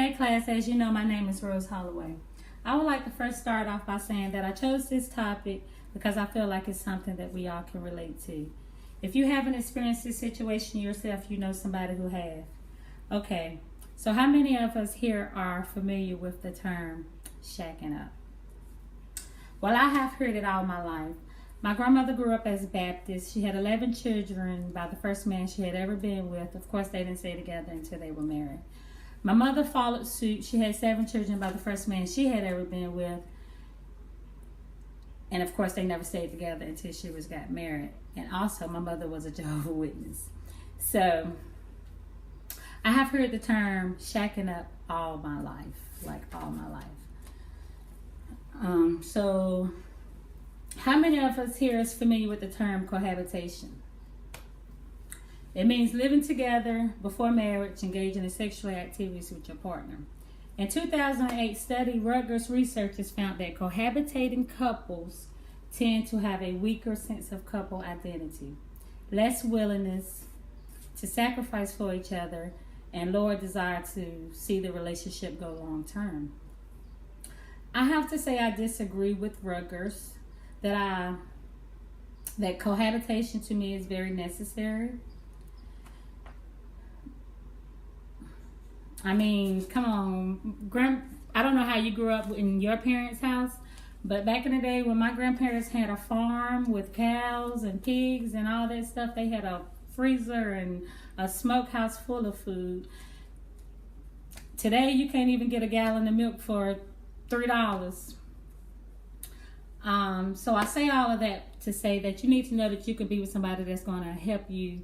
Hey class, as you know, my name is Rose Holloway. I would like to first start off by saying that I chose this topic because I feel like it's something that we all can relate to. If you haven't experienced this situation yourself, you know somebody who has. Okay, so how many of us here are familiar with the term shacking up? Well, I have heard it all my life. My grandmother grew up as a Baptist. She had 11 children by the first man she had ever been with. Of course, they didn't stay together until they were married. My mother followed suit. She had 7 children by the first man she had ever been with. And of course, they never stayed together until she got married. And also, my mother was a Jehovah's Witness. So, I have heard the term shacking up all my life. Like all my life. So, how many of us here is familiar with the term cohabitation? It means living together before marriage, engaging in sexual activities with your partner. In 2008 study, Rutgers researchers found that cohabitating couples tend to have a weaker sense of couple identity, less willingness to sacrifice for each other, and lower desire to see the relationship go long term. I have to say I disagree with Rutgers that cohabitation to me is very necessary. I mean, come on, I don't know how you grew up in your parents' house, but back in the day when my grandparents had a farm with cows and pigs and all that stuff, they had a freezer and a smokehouse full of food. Today, you can't even get a gallon of milk for $3. So I say all of that to say that you need to know that you could be with somebody that's going to help you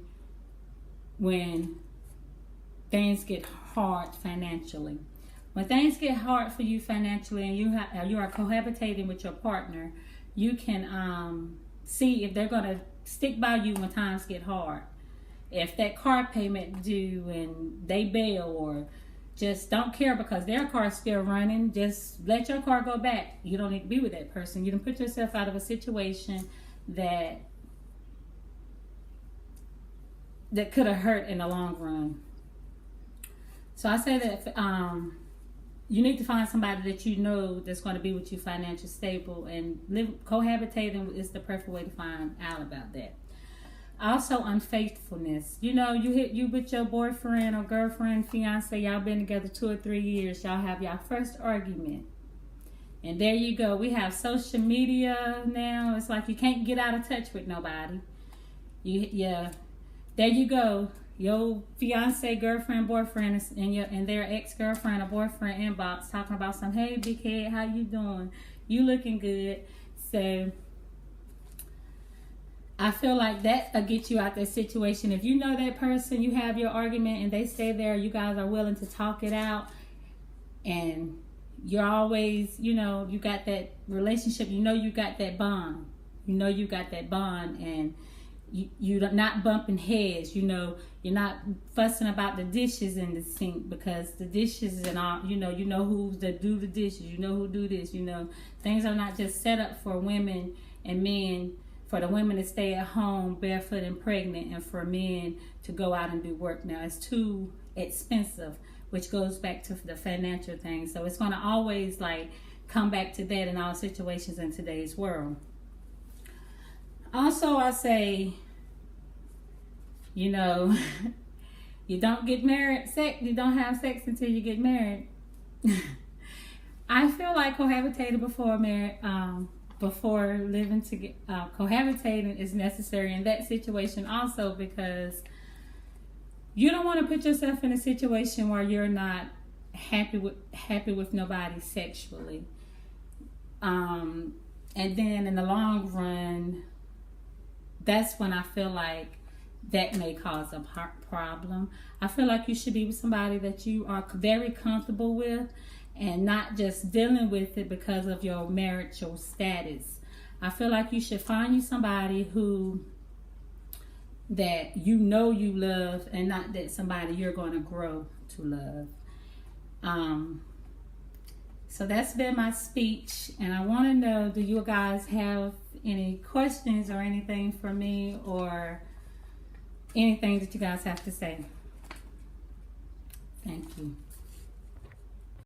when things get hard financially. When things get hard for you financially and you are cohabitating with your partner, you can see if they're going to stick by you when times get hard. If that car payment due and they bail or just don't care because their car's still running, just let your car go back. You don't need to be with that person. You can put yourself out of a situation that could have hurt in the long run. So I say that you need to find somebody that you know that's going to be with you financially stable, and cohabitating is the perfect way to find out about that. Also, unfaithfulness. You know, you with your boyfriend or girlfriend, fiance, y'all been together 2 or 3 years. Y'all have your first argument. And there you go. We have social media now. It's like you can't get out of touch with nobody. There you go. Your fiance, girlfriend, boyfriend, and their ex-girlfriend or boyfriend inbox talking about some, hey, big head, how you doing? You looking good. So I feel like that'll get you out that situation. If you know that person, you have your argument and they stay there, you guys are willing to talk it out, and you're always, you got that relationship, you got that bond. And you're not bumping heads, you're not fussing about the dishes in the sink because the dishes and all, you know who's to do the dishes, who do this, things are not just set up for women and men, for the women to stay at home barefoot and pregnant, and for men to go out and do work. Now it's too expensive, which goes back to the financial thing. So it's going to always come back to that in all situations in today's world. Also, I say, you don't get married, you don't have sex until you get married. I feel like cohabitating before marriage, before living together, cohabitating is necessary in that situation also, because you don't want to put yourself in a situation where you're not happy with nobody sexually. And then in the long run, that's when I feel like that may cause a problem. I feel like you should be with somebody that you are very comfortable with and not just dealing with it because of your marital status. I feel like you should find you somebody that you love, and not that somebody you're going to grow to love. So that's been my speech, and I want to know, do you guys have any questions or anything for me, or anything that you guys have to say? Thank you.